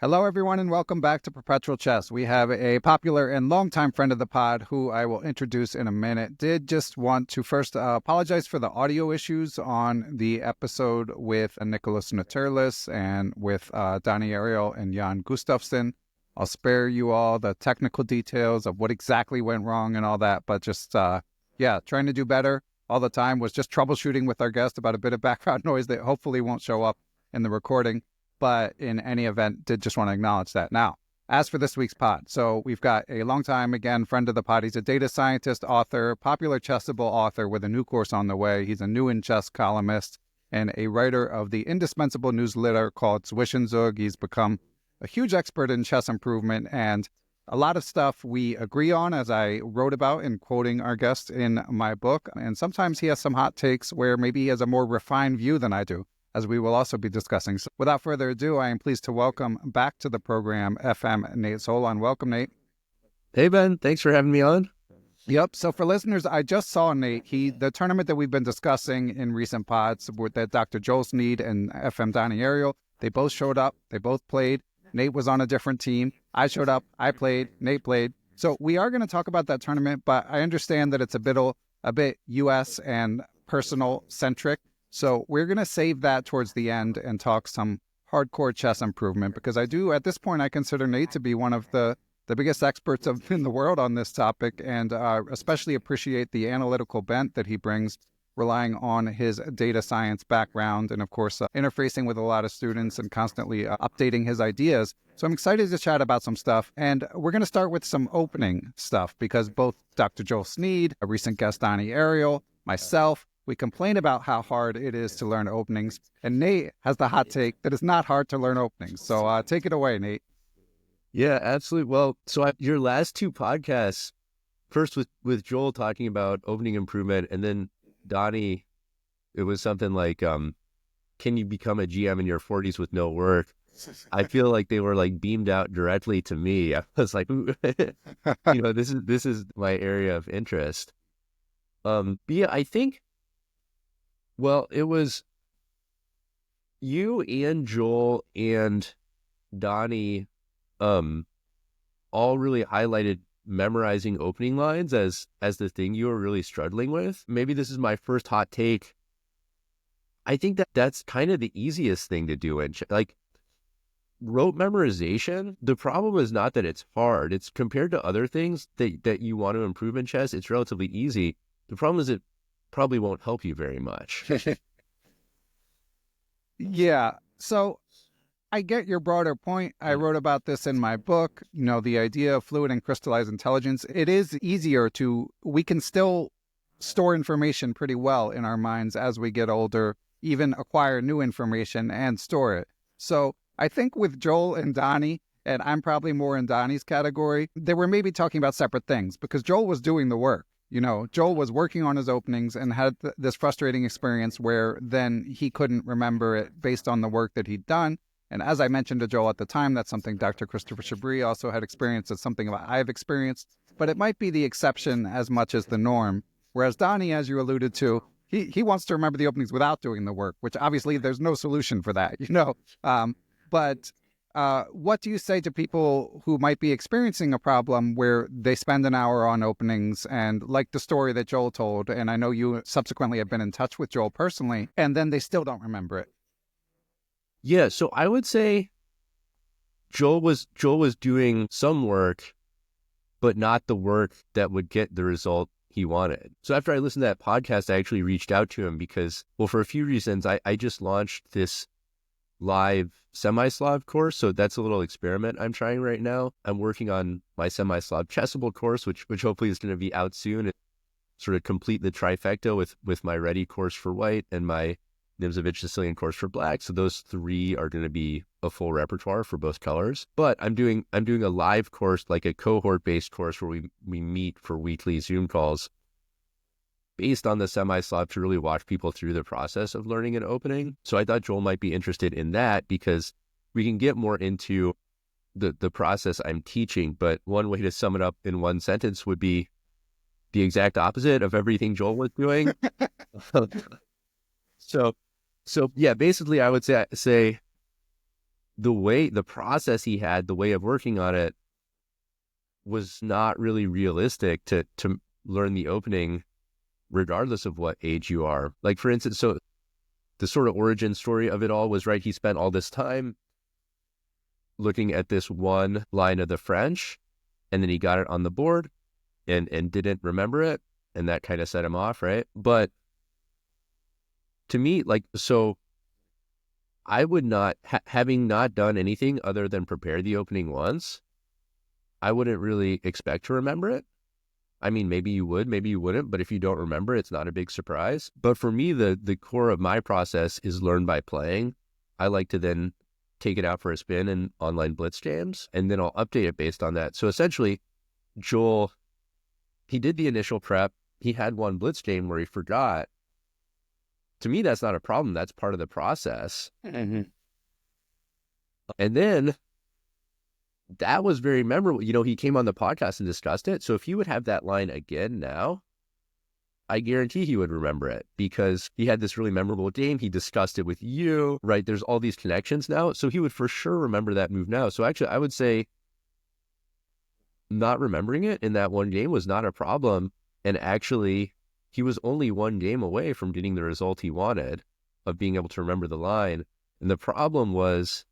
Hello, everyone, and welcome back to Perpetual Chess. We have a popular and longtime friend of the pod who I will introduce in a minute. Did just want to first apologize for the audio issues on the episode with Nicholas Naturlis and with Donnie Ariel and Jan Gustafsson. I'll spare you all the technical details of what exactly went wrong and all that, but just, trying to do better all the time. Was just troubleshooting with our guest about a bit of background noise that hopefully won't show up in the recording. But in any event, did just want to acknowledge that. Now, as for this week's pod, so we've got a longtime, again, friend of the pod. He's a data scientist, author, popular Chessable author with a new course on the way. He's a new in chess columnist and a writer of the indispensable newsletter called Zwischenzug. He's become a huge expert in chess improvement, and a lot of stuff we agree on, as I wrote about in quoting our guest in my book. And sometimes he has some hot takes where maybe he has a more refined view than I do, as we will also be discussing. So without further ado, I am pleased to welcome back to the program FM Nate Solon. Welcome, Nate. Hey, Ben. Thanks for having me on. Yep. So for listeners, I just saw Nate. The tournament that we've been discussing in recent pods with that Dr. Joel Sneed and FM Donnie Ariel, they both showed up. They both played. Nate was on a different team. I showed up. I played. Nate played. So we are going to talk about that tournament, but I understand that it's a bit U.S. and personal centric. So we're going to save that towards the end and talk some hardcore chess improvement, because I do, at this point, I consider Nate to be one of the biggest experts in the world on this topic, and especially appreciate the analytical bent that he brings, relying on his data science background and, of course, interfacing with a lot of students and constantly updating his ideas. So I'm excited to chat about some stuff, and we're going to start with some opening stuff, because both Dr. Joel Sneed, a recent guest Donnie Ariel, myself, we complain about how hard it is to learn openings, and Nate has the hot take that it's not hard to learn openings. So take it away, Nate. Yeah, absolutely. Well, so your last two podcasts, first with Joel talking about opening improvement, and then Donnie, it was something like, can you become a GM in your 40s with no work? I feel like they were like beamed out directly to me. I was like, this is my area of interest. But yeah, I think, well, it was you and Joel and Donnie all really highlighted memorizing opening lines as the thing you were really struggling with. Maybe this is my first hot take. I think that's kind of the easiest thing to do. And like rote memorization, the problem is not that it's hard. It's compared to other things that you want to improve in chess, it's relatively easy. The problem is it probably won't help you very much. Yeah. So I get your broader point. I wrote about this in my book, the idea of fluid and crystallized intelligence. It is easier we can still store information pretty well in our minds as we get older, even acquire new information and store it. So I think with Joel and Donnie, and I'm probably more in Donnie's category, they were maybe talking about separate things, because Joel was doing the work. Joel was working on his openings and had this frustrating experience where then he couldn't remember it based on the work that he'd done. And as I mentioned to Joel at the time, that's something Dr. Christopher Chabris also had experienced. It's something I've experienced, but it might be the exception as much as the norm. Whereas Donnie, as you alluded to, he wants to remember the openings without doing the work, which obviously there's no solution for that, But what do you say to people who might be experiencing a problem where they spend an hour on openings, and like the story that Joel told, and I know you subsequently have been in touch with Joel personally, and then they still don't remember it? Yeah, so I would say Joel was doing some work, but not the work that would get the result he wanted. So after I listened to that podcast, I actually reached out to him because, well, for a few reasons. I just launched this live semi-Slav course, so that's a little experiment I'm trying right now. I'm working on my semi-Slav Chessable course, which hopefully is going to be out soon, and sort of complete the trifecta with my Ready course for white and my Nimzovich Sicilian course for black. So those three are going to be a full repertoire for both colors. But I'm doing a live course, like a cohort-based course where we meet for weekly Zoom calls based on the semi-Slav to really walk people through the process of learning and opening. So I thought Joel might be interested in that because we can get more into the process I'm teaching. But one way to sum it up in one sentence would be the exact opposite of everything Joel was doing. So yeah, basically I would say the process he had, the way of working on it was not really realistic to learn the opening regardless of what age you are. Like for instance, so the sort of origin story of it all was, right, he spent all this time looking at this one line of the French, and then he got it on the board and didn't remember it, and that kind of set him off, right? But to me, like, so I would not, having not done anything other than prepare the opening once, I wouldn't really expect to remember it. I mean, maybe you would, maybe you wouldn't, but if you don't remember, it's not a big surprise. But for me, the core of my process is learn by playing. I like to then take it out for a spin in online blitz games, and then I'll update it based on that. So essentially, Joel, he did the initial prep. He had one blitz game where he forgot. To me, that's not a problem. That's part of the process. Mm-hmm. And then that was very memorable. You know, he came on the podcast and discussed it. So if he would have that line again now, I guarantee he would remember it because he had this really memorable game. He discussed it with you, right? There's all these connections now. So he would for sure remember that move now. So actually, I would say not remembering it in that one game was not a problem. And actually, he was only one game away from getting the result he wanted of being able to remember the line. And the problem was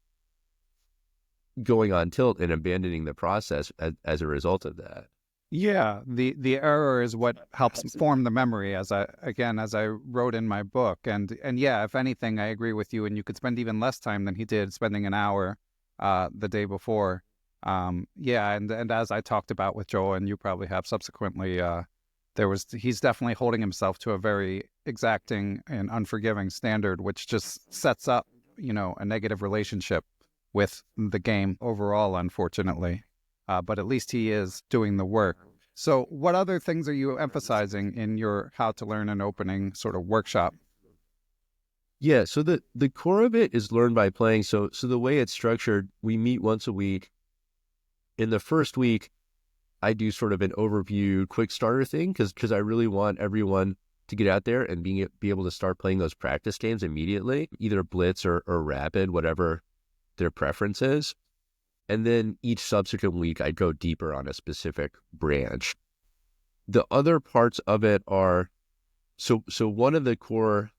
going on tilt and abandoning the process as a result of that. Yeah, the error is what helps form the memory, as I wrote in my book. And yeah, if anything, I agree with you. And you could spend even less time than he did, spending an hour the day before. Yeah, and as I talked about with Joel, and you probably have subsequently, he's definitely holding himself to a very exacting and unforgiving standard, which just sets up, a negative relationship with the game overall, unfortunately. But at least he is doing the work. So what other things are you emphasizing in your How to Learn an Opening sort of workshop? Yeah, so the core of it is learn by playing. So the way it's structured, we meet once a week. In the first week, I do sort of an overview quick starter thing because I really want everyone to get out there and be able to start playing those practice games immediately, either blitz or rapid, whatever their preference is. And then each subsequent week, I go deeper on a specific branch. The other parts of it are, so one of the core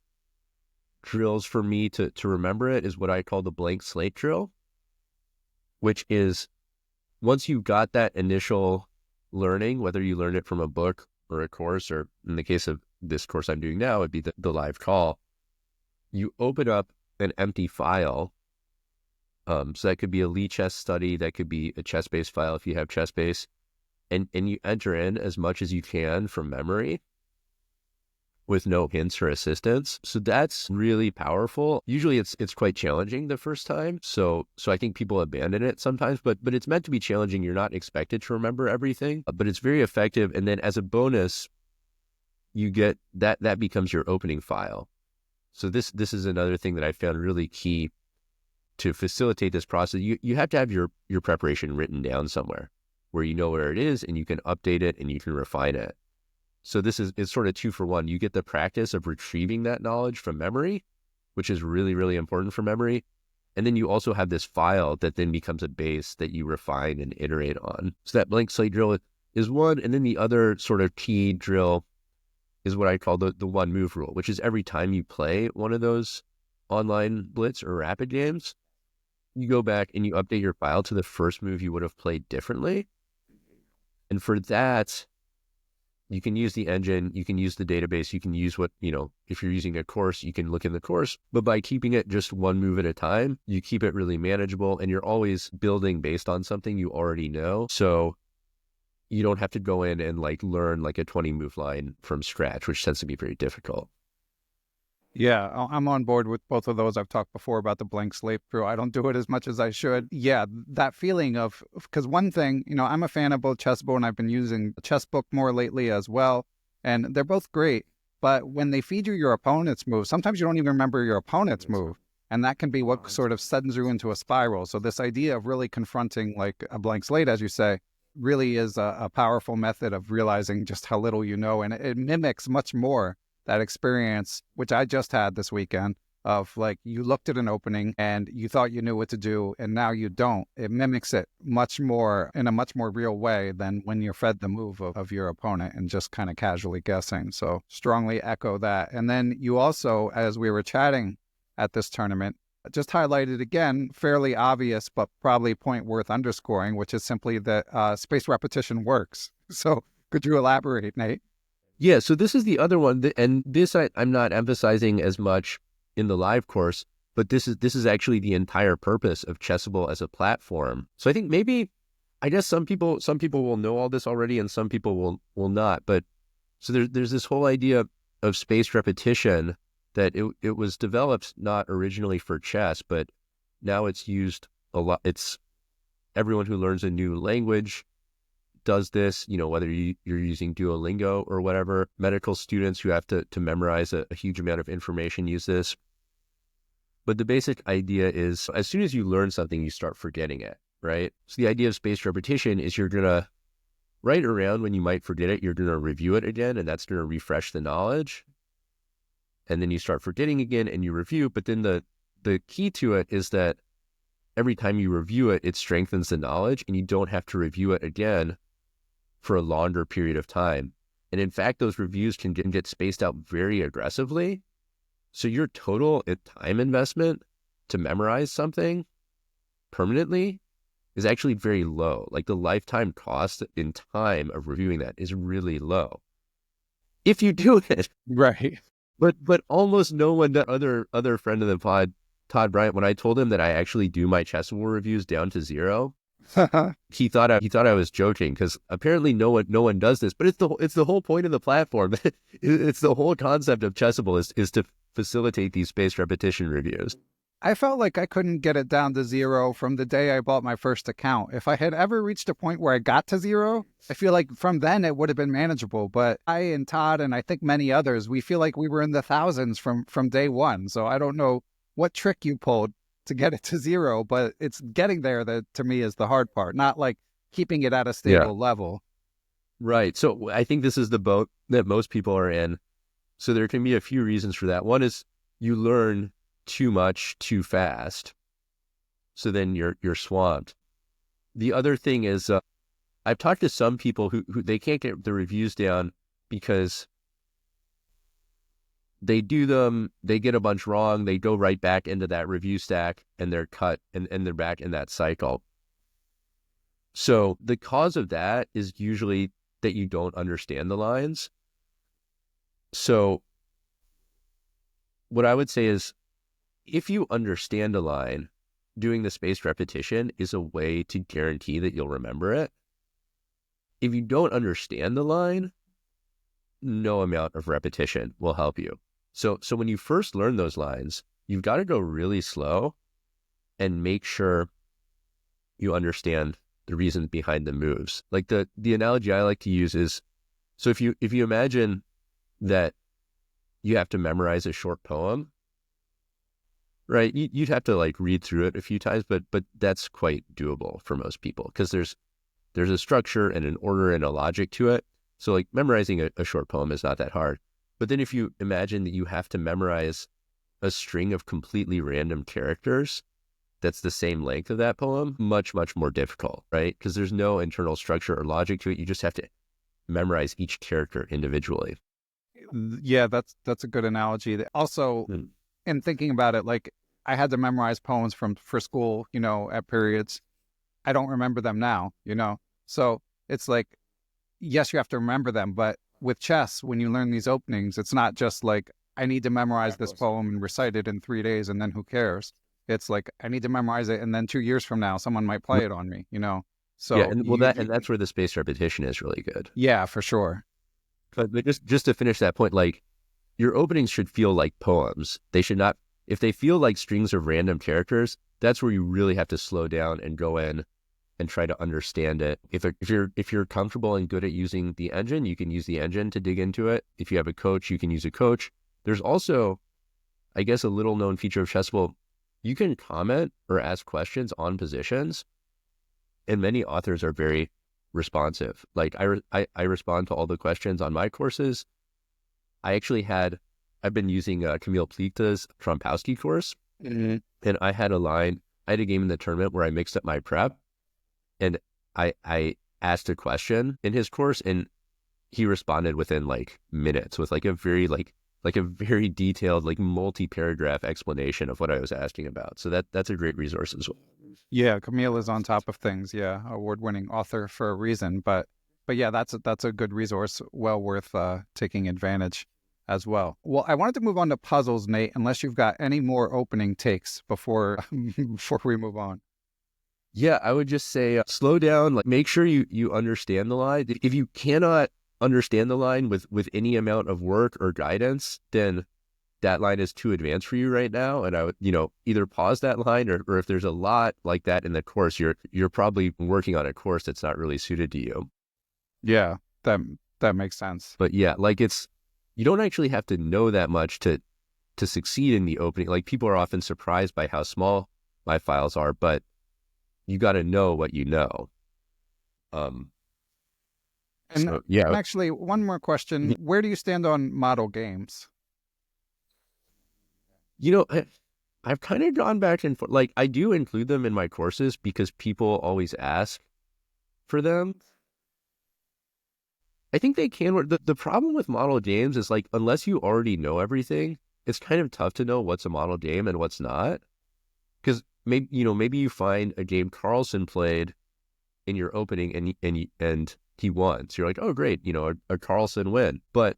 drills for me to remember it is what I call the blank slate drill, which is once you got that initial learning, whether you learned it from a book or a course, or in the case of this course I'm doing now, it'd be the live call, you open up an empty file. So that could be a Lee chess study, that could be a chess-based file if you have chess-based, and you enter in as much as you can from memory with no hints or assistance. So that's really powerful. Usually it's quite challenging the first time. So I think people abandon it sometimes, but it's meant to be challenging. You're not expected to remember everything, but it's very effective. And then as a bonus, you get that becomes your opening file. So this is another thing that I found really key to facilitate this process. You have to have your preparation written down somewhere where you know where it is and you can update it and you can refine it. So it's sort of 2 for 1. You get the practice of retrieving that knowledge from memory, which is really, really important for memory. And then you also have this file that then becomes a base that you refine and iterate on. So that blank slate drill is one. And then the other sort of key drill is what I call the one move rule, which is every time you play one of those online blitz or rapid games, you go back and you update your file to the first move you would have played differently. And for that, you can use the engine, you can use the database, you can use if you're using a course, you can look in the course, but by keeping it just one move at a time, you keep it really manageable and you're always building based on something you already know. So you don't have to go in and learn a 20 move line from scratch, which tends to be very difficult. Yeah, I'm on board with both of those. I've talked before about the blank slate drill. I don't do it as much as I should. Yeah, that feeling of, because one thing, I'm a fan of both Chessable and I've been using the Chessbook more lately as well. And they're both great. But when they feed you your opponent's move, sometimes you don't even remember your opponent's move. And that can be what sort of sends you into a spiral. So this idea of really confronting a blank slate, as you say, really is a powerful method of realizing just how little you know. And it mimics much more that experience, which I just had this weekend, of like you looked at an opening and you thought you knew what to do and now you don't. It mimics it much more in a much more real way than when you're fed the move of your opponent and just kind of casually guessing. So strongly echo that. And then you also, as we were chatting at this tournament, just highlighted again, fairly obvious, but probably point worth underscoring, which is simply that spaced repetition works. So could you elaborate, Nate? Yeah, so this is the other one, and this I'm not emphasizing as much in the live course, but this is actually the entire purpose of Chessable as a platform. So I think maybe, I guess some people will know all this already, and some people will not. But so there's this whole idea of spaced repetition that it was developed not originally for chess, but now it's used a lot. It's everyone who learns a new language does this, whether you're using Duolingo or whatever. Medical students who have to memorize a huge amount of information use this. But the basic idea is as soon as you learn something, you start forgetting it, right? So the idea of spaced repetition is you're going to, right around when you might forget it, you're going to review it again, and that's going to refresh the knowledge. And then you start forgetting again and you review. But then the key to it is that every time you review it, it strengthens the knowledge and you don't have to review it again for a longer period of time. And in fact, those reviews can get spaced out very aggressively. So your total time investment to memorize something permanently is actually very low. Like the lifetime cost in time of reviewing that is really low if you do it. Right. But almost no one, that other friend of the pod, Todd Bryant, when I told him that I actually do my Chessable reviews down to 0, he thought I was joking, because apparently no one does this. But it's the whole point of the platform. It's the whole concept of Chessable is to facilitate these spaced repetition reviews. I felt like I couldn't get it down to 0 from the day I bought my first account. If I had ever reached a point where I got to 0, I feel like from then it would have been manageable. But I and Todd, and I think many others, we feel like we were in the thousands from day one. So I don't know what trick you pulled to get it to 0, but it's getting there that to me is the hard part, not like keeping it at a stable level. Right. So I think this is the boat that most people are in. So there can be a few reasons for that. One is you learn too much too fast, so then you're swamped. The other thing is I've talked to some people who they can't get the reviews down because they do them, they get a bunch wrong, they go right back into that review stack and they're cut and they're back in that cycle. So the cause of that is usually that you don't understand the lines. So what I would say is, if you understand a line, doing the spaced repetition is a way to guarantee that you'll remember it. If you don't understand the line, no amount of repetition will help you. So when you first learn those lines, you've got to go really slow and make sure you understand the reasons behind the moves. Like the analogy I like to use is, so if you imagine that you have to memorize a short poem, right? You'd have to like read through it a few times, but that's quite doable for most people because there's a structure and an order and a logic to it. So like memorizing a short poem is not that hard. But then if you imagine that you have to memorize a string of completely random characters that's the same length of that poem, much, much more difficult, right? Because there's no internal structure or logic to it. You just have to memorize each character individually. Yeah, that's a good analogy. Also, in thinking about it, like I had to memorize poems for school, at periods. I don't remember them now, So it's like, yes, you have to remember them, but with chess, when you learn these openings, it's not just like, I need to memorize this poem and recite it in 3 days and then who cares? It's like, I need to memorize it and then 2 years from now, someone might play it on me, So yeah, and that's where the spaced repetition is really good. Yeah, for sure. But just to finish that point, like your openings should feel like poems. They should not, if they feel like strings of random characters, that's where you really have to slow down and go in and try to understand it. If you're comfortable and good at using the engine, you can use the engine to dig into it. If you have a coach, you can use a coach. There's also, I guess, a little known feature of Chessable. You can comment or ask questions on positions, and many authors are very responsive. Like I respond to all the questions on my courses. I actually had I've been using Camille Plita's Trompowsky course, and I had a game in the tournament where I mixed up my prep, and I asked a question in his course, and he responded within like minutes with like a very detailed, like multi-paragraph explanation of what I was asking about. So that's a great resource as well. Yeah, Camille is on top of things. Yeah, award-winning author for a reason. But yeah, that's a good resource, well worth taking advantage as well. Well, I wanted to move on to puzzles, Nate, unless you've got any more opening takes before before we move on. Yeah, I would just say slow down. Like, make sure you understand the line. If you cannot understand the line with any amount of work or guidance, then that line is too advanced for you right now. And I would, either pause that line, or if there's a lot like that in the course, you're probably working on a course that's not really suited to you. Yeah, that makes sense. But yeah, like you don't actually have to know that much to succeed in the opening. Like, people are often surprised by how small my files are, but you got to know what you know. And actually, one more question. Where do you stand on model games? I've kind of gone back and forth. Like, I do include them in my courses because people always ask for them. I think they can work. The problem with model games is, like, unless you already know everything, it's kind of tough to know what's a model game and what's not. Because maybe you find a game Carlsen played in your opening and he won. So you're like, oh, great, a Carlsen win. But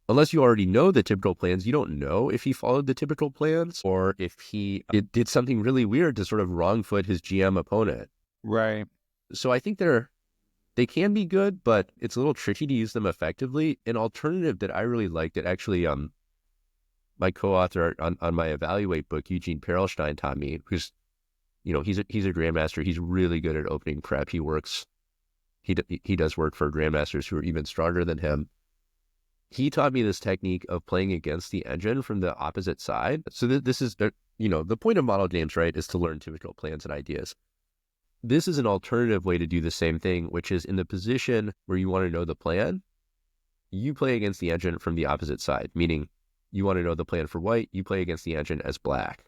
unless you already know the typical plans, you don't know if he followed the typical plans or if he did something really weird to sort of wrong foot his GM opponent. Right. So I think they can be good, but it's a little tricky to use them effectively. An alternative that I really like that actually my co-author on my Evaluate book, Eugene Perelstein, taught me, who's, he's a grandmaster. He's really good at opening prep. He does work for grandmasters who are even stronger than him. He taught me this technique of playing against the engine from the opposite side. So this is, the point of model games, right, is to learn typical plans and ideas. This is an alternative way to do the same thing, which is in the position where you want to know the plan, you play against the engine from the opposite side, meaning you want to know the plan for white, you play against the engine as black.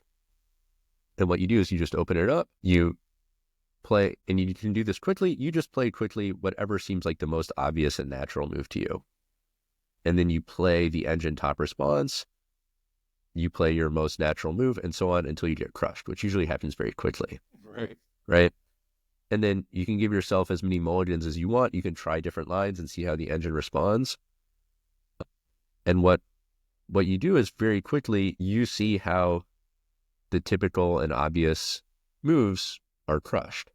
And what you do is you just open it up, you play, and you can do this quickly. You just play quickly whatever seems like the most obvious and natural move to you. And then you play the engine top response, you play your most natural move, and so on until you get crushed, which usually happens very quickly. Right? And then you can give yourself as many mulligans as you want. You can try different lines and see how the engine responds. And what you do is very quickly, you see how the typical and obvious moves are crushed.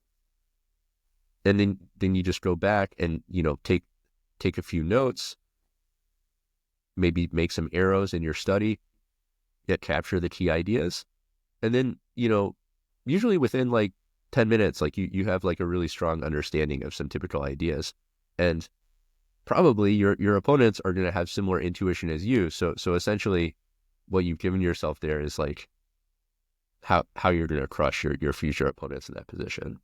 And then you just go back and, take a few notes, maybe make some arrows in your study that capture the key ideas. And then, usually within like 10 minutes, like you have like a really strong understanding of some typical ideas. And probably your opponents are going to have similar intuition as you. So essentially what you've given yourself there is like how you're going to crush your future opponents in that position.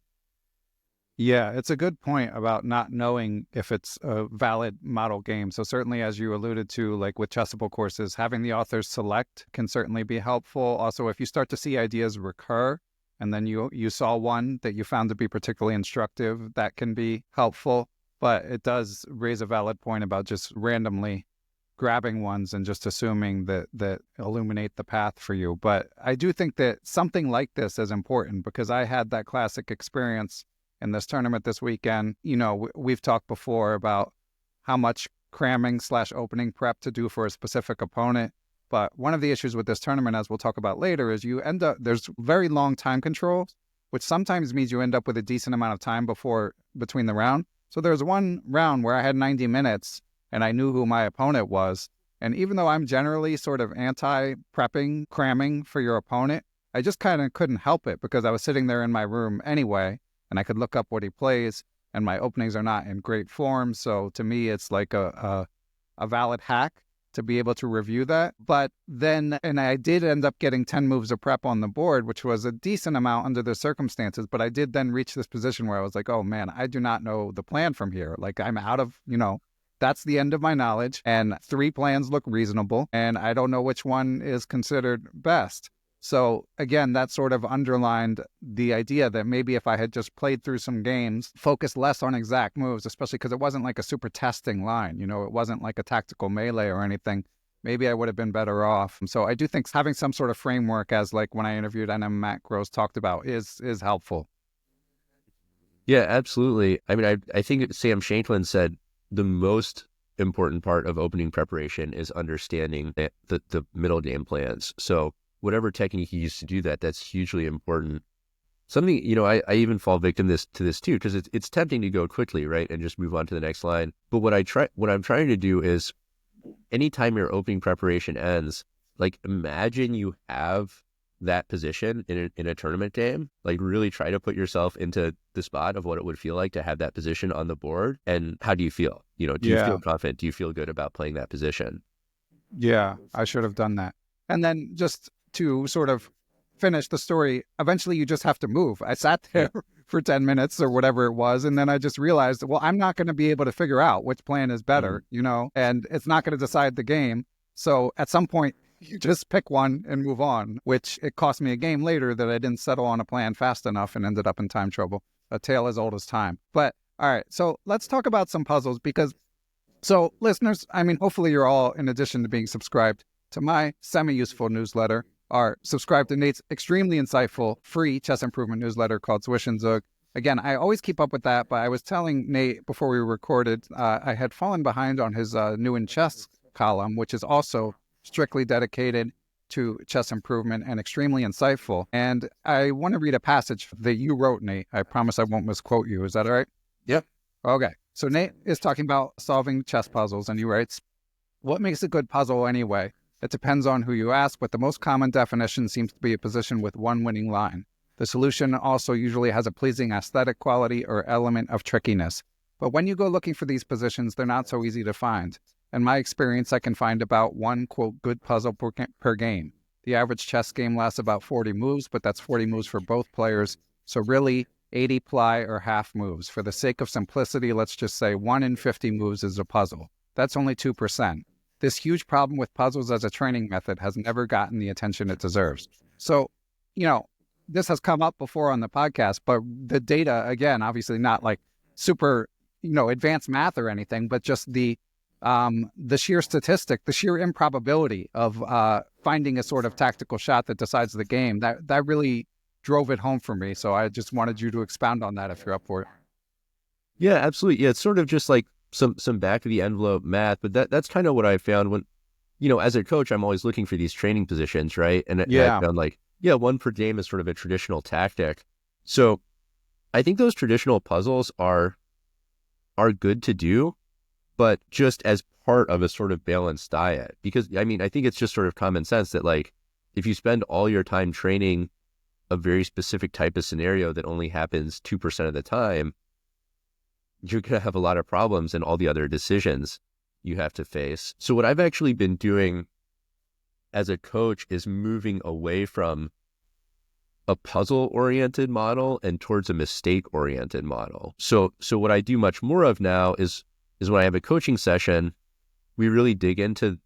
Yeah, it's a good point about not knowing if it's a valid model game. So certainly, as you alluded to, like with Chessable courses, having the authors select can certainly be helpful. Also, if you start to see ideas recur, and then you saw one that you found to be particularly instructive, that can be helpful. But it does raise a valid point about just randomly grabbing ones and just assuming that illuminate the path for you. But I do think that something like this is important because I had that classic experience in this tournament this weekend. We've talked before about how much cramming / opening prep to do for a specific opponent. But one of the issues with this tournament, as we'll talk about later, is there's very long time controls, which sometimes means you end up with a decent amount of time between the round. So there's one round where I had 90 minutes and I knew who my opponent was. And even though I'm generally sort of anti-prepping, cramming for your opponent, I just kind of couldn't help it because I was sitting there in my room anyway, and I could look up what he plays, and my openings are not in great form. So to me, it's like a valid hack to be able to review that. But then, and I did end up getting 10 moves of prep on the board, which was a decent amount under the circumstances. But I did then reach this position where I was like, oh man, I do not know the plan from here. Like I'm out of, that's the end of my knowledge, and 3 plans look reasonable, and I don't know which one is considered best. So again, that sort of underlined the idea that maybe if I had just played through some games, focused less on exact moves, especially because it wasn't like a super testing line, you know, it wasn't like a tactical melee or anything, maybe I would have been better off. So I do think having some sort of framework, as like when I interviewed NM Matt Gross talked about, is helpful. Yeah, absolutely. I mean, I think Sam Shanklin said the most important part of opening preparation is understanding the middle game plans. So whatever technique you use to do that, that's hugely important. Something, you know, I even fall victim to this too, because it's tempting to go quickly, right, and just move on to the next line. But what I'm trying to do is, anytime your opening preparation ends, like imagine you have that position in a tournament game. Like really try to put yourself into the spot of what it would feel like to have that position on the board, and how do you feel? You know, do you feel confident? Do you feel good about playing that position? Yeah, I should have done that. And then just to sort of finish the story, eventually you just have to move. I sat there for 10 minutes or whatever it was, and then I just realized, well, I'm not going to be able to figure out which plan is better, you know, and it's not going to decide the game. So at some point, you just pick one and move on, which it cost me a game later that I didn't settle on a plan fast enough and ended up in time trouble. A tale as old as time. But all right, so let's talk about some puzzles because, so listeners, I mean, hopefully you're all, in addition to being subscribed to my semi-useful newsletter, are subscribed to Nate's extremely insightful free chess improvement newsletter called Zwischenzug. Again, I always keep up with that, but I was telling Nate before we recorded, I had fallen behind on his New in Chess column, which is also strictly dedicated to chess improvement and extremely insightful. And I want to read a passage that you wrote, Nate. I promise I won't misquote you. Is that all right? Yep. Okay. So Nate is talking about solving chess puzzles, and he writes, "What makes a good puzzle anyway? It depends on who you ask, but the most common definition seems to be a position with one winning line. The solution also usually has a pleasing aesthetic quality or element of trickiness. But when you go looking for these positions, they're not so easy to find. In my experience, I can find about one, quote, good puzzle per game. The average chess game lasts about 40 moves, but that's 40 moves for both players. So really, 80 ply or half moves. For the sake of simplicity, let's just say 1 in 50 moves is a puzzle. That's only 2%. This huge problem with puzzles as a training method has never gotten the attention it deserves." So, you know, this has come up before on the podcast, but the data, again, obviously not like super, you know, advanced math or anything, but just the sheer statistic, the sheer improbability of finding a sort of tactical shot that decides the game, that really drove it home for me. So I just wanted you to expound on that if you're up for it. Yeah, absolutely. Yeah, it's sort of just like some back of the envelope math, but that's kind of what I found when, you know, as a coach, I'm always looking for these training positions, right? And I found like, yeah, one per game is sort of a traditional tactic. So I think those traditional puzzles are good to do, but just as part of a sort of balanced diet. Because I mean, I think it's just sort of common sense that like, if you spend all your time training a very specific type of scenario that only happens 2% of the time, you're going to have a lot of problems in all the other decisions you have to face. So what I've actually been doing as a coach is moving away from a puzzle-oriented model and towards a mistake-oriented model. So what I do much more of now is when I have a coaching session, we really dig into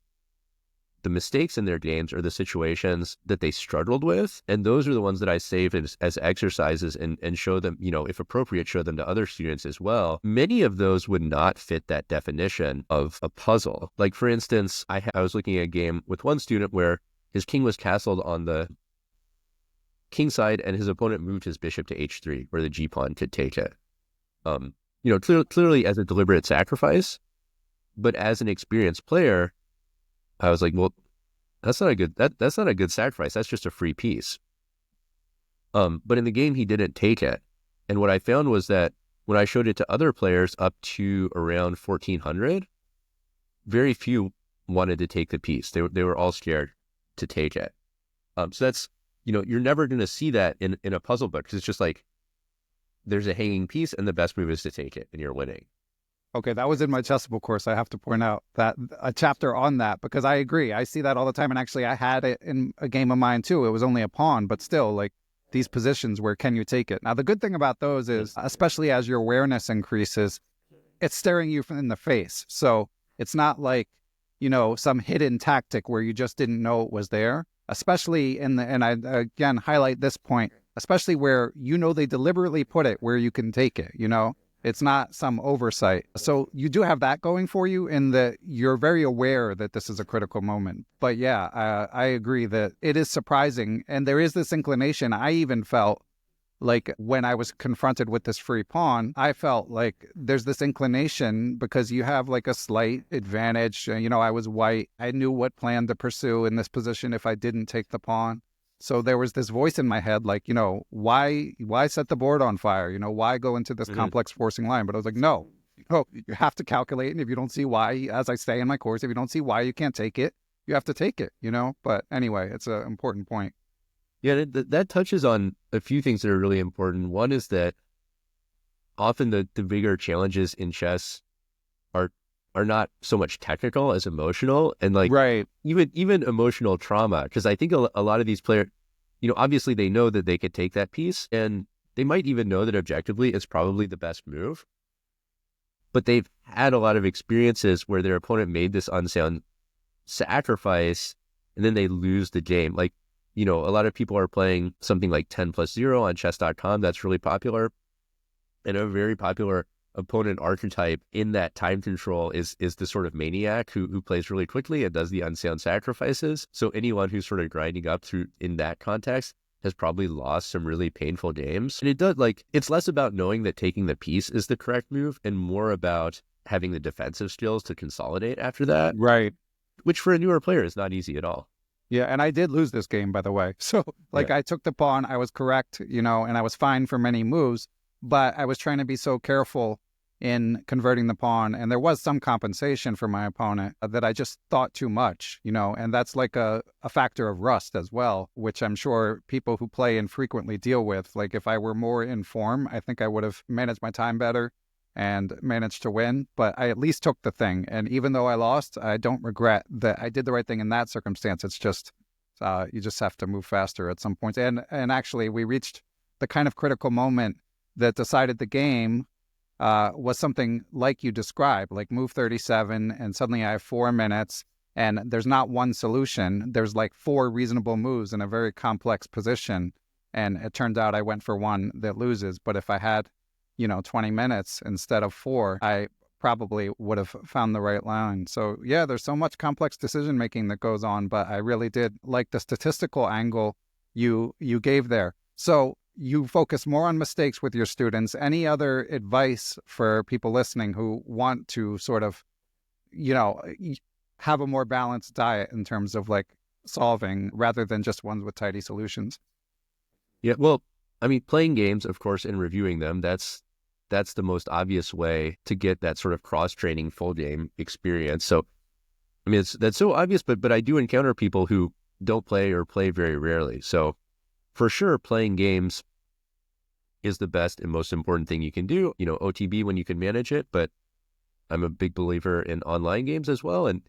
the mistakes in their games or the situations that they struggled with. And those are the ones that I save as exercises and show them, you know, if appropriate, show them to other students as well. Many of those would not fit that definition of a puzzle. Like, for instance, I was looking at a game with one student where his king was castled on the king side and his opponent moved his bishop to h3 where the g-pawn could take it. You know, clearly as a deliberate sacrifice, but as an experienced player, I was like, well, that's not a good sacrifice. That's just a free piece. But in the game, he didn't take it. And what I found was that when I showed it to other players up to around 1400, very few wanted to take the piece. They were all scared to take it. So that's, you know, you're never going to see that in a puzzle book, because it's just like, there's a hanging piece and the best move is to take it and you're winning. Okay, that was in my Chessable course. I have to point out that a chapter on that, because I agree. I see that all the time. And actually, I had it in a game of mine too. It was only a pawn, but still, like these positions where can you take it? Now, the good thing about those is, especially as your awareness increases, it's staring you in the face. So it's not like, some hidden tactic where you just didn't know it was there, especially and I again highlight this point, especially where, they deliberately put it where you can take it, It's not some oversight. So you do have that going for you in that you're very aware that this is a critical moment. But yeah, I agree that it is surprising. And there is this inclination. I even felt like when I was confronted with this free pawn, I felt like there's this inclination because you have like a slight advantage. I was white. I knew what plan to pursue in this position if I didn't take the pawn. So there was this voice in my head, like, why set the board on fire? Why go into this complex forcing line? But I was like, no, you have to calculate. And if you don't see why, as I say in my course, if you don't see why you can't take it, you have to take it, But anyway, it's an important point. Yeah, that touches on a few things that are really important. One is that often the bigger challenges in chess are not so much technical as emotional, and like right. even emotional trauma. Because I think a lot of these players, obviously they know that they could take that piece, and they might even know that objectively it's probably the best move. But they've had a lot of experiences where their opponent made this unsound sacrifice, and then they lose the game. Like, a lot of people are playing something like 10+0 on chess.com. That's really popular. And a very popular opponent archetype in that time control is the sort of maniac who plays really quickly and does the unsound sacrifices. So anyone who's sort of grinding up through in that context has probably lost some really painful games. And it's less about knowing that taking the piece is the correct move and more about having the defensive skills to consolidate after that. Right. Which for a newer player is not easy at all. Yeah, and I did lose this game, by the way. So, I took the pawn, I was correct, and I was fine for many moves, but I was trying to be so careful in converting the pawn, and there was some compensation for my opponent that I just thought too much, and that's like a factor of rust as well, which I'm sure people who play infrequently deal with. Like, if I were more in form, I think I would have managed my time better and managed to win, but I at least took the thing. And even though I lost, I don't regret that I did the right thing in that circumstance. It's just, you just have to move faster at some point. And actually, we reached the kind of critical moment that decided the game was something like you described, like move 37, and suddenly I have 4 minutes, and there's not one solution. There's like 4 reasonable moves in a very complex position. And it turned out I went for one that loses. But if I had 20 minutes instead of 4, I probably would have found the right line. So yeah, there's so much complex decision-making that goes on, but I really did like the statistical angle you gave there. So you focus more on mistakes with your students. Any other advice for people listening who want to sort of, have a more balanced diet in terms of like solving rather than just ones with tidy solutions? Yeah, well, I mean, playing games, of course, and reviewing them, that's the most obvious way to get that sort of cross-training full game experience. So, I mean, that's so obvious, but I do encounter people who don't play or play very rarely. So for sure, playing games is the best and most important thing you can do. OTB when you can manage it, but I'm a big believer in online games as well. And,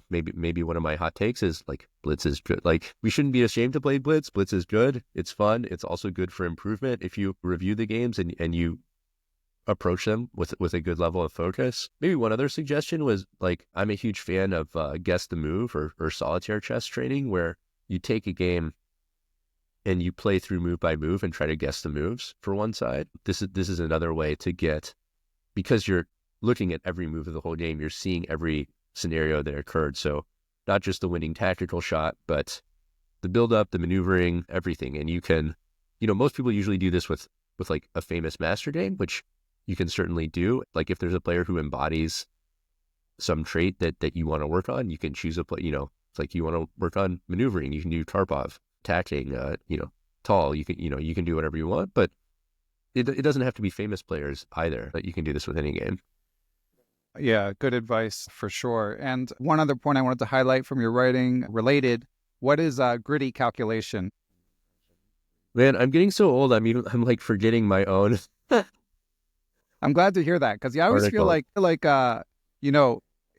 maybe one of my hot takes is like Blitz is good. Like, we shouldn't be ashamed to play Blitz. Blitz is good. It's fun. It's also good for improvement if you review the games and you approach them with a good level of focus. Maybe one other suggestion was, like, I'm a huge fan of guess the move or solitaire chess training, where you take a game and you play through move by move and try to guess the moves for one side. This is another way to get, because you're looking at every move of the whole game, you're seeing every scenario that occurred. So not just the winning tactical shot, but the build-up, the maneuvering, everything. And you can, most people usually do this with like a famous master game, which you can certainly do. Like, if there's a player who embodies some trait that you want to work on, you can choose a play. It's like you want to work on maneuvering, you can do Tarpov. Attacking, tall, you can do whatever you want, but it doesn't have to be famous players either. But you can do this with any game. Yeah, good advice for sure. And one other point I wanted to highlight from your writing related, what is gritty calculation? Man, I'm getting so old. I'm like forgetting my own. I'm glad to hear that, because I always feel like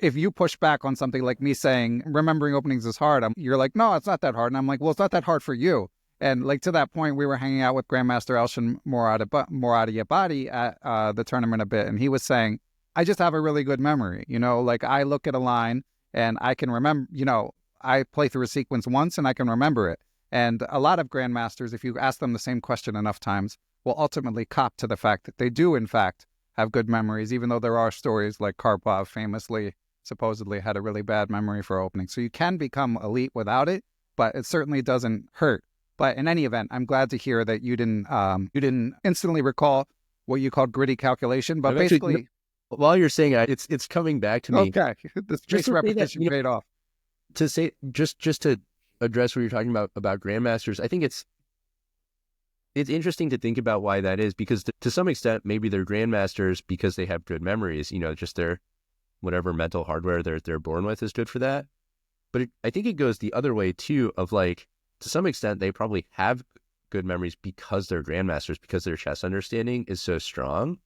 if you push back on something like me saying remembering openings is hard, you're like, no, it's not that hard. And I'm like, well, it's not that hard for you. And like, to that point, we were hanging out with Grandmaster Elshin Moradiyabadi at the tournament a bit, and he was saying I just have a really good memory. Like I look at a line and I can remember, I play through a sequence once and I can remember it. And a lot of grandmasters, if you ask them the same question enough times, will ultimately cop to the fact that they do, in fact, have good memories, even though there are stories like Karpov famously, supposedly had a really bad memory for opening. So you can become elite without it, but it certainly doesn't hurt. But in any event, I'm glad to hear that you didn't instantly recall what you called gritty calculation, but basically, while you're saying it, it's coming back to me. Okay, the spaced repetition paid off. To say just to address what you're talking about grandmasters, I think it's interesting to think about why that is, because to some extent, maybe they're grandmasters because they have good memories, just their whatever mental hardware they're born with is good for that. But I think it goes the other way too, of like, to some extent, they probably have good memories because they're grandmasters, because their chess understanding is so strong,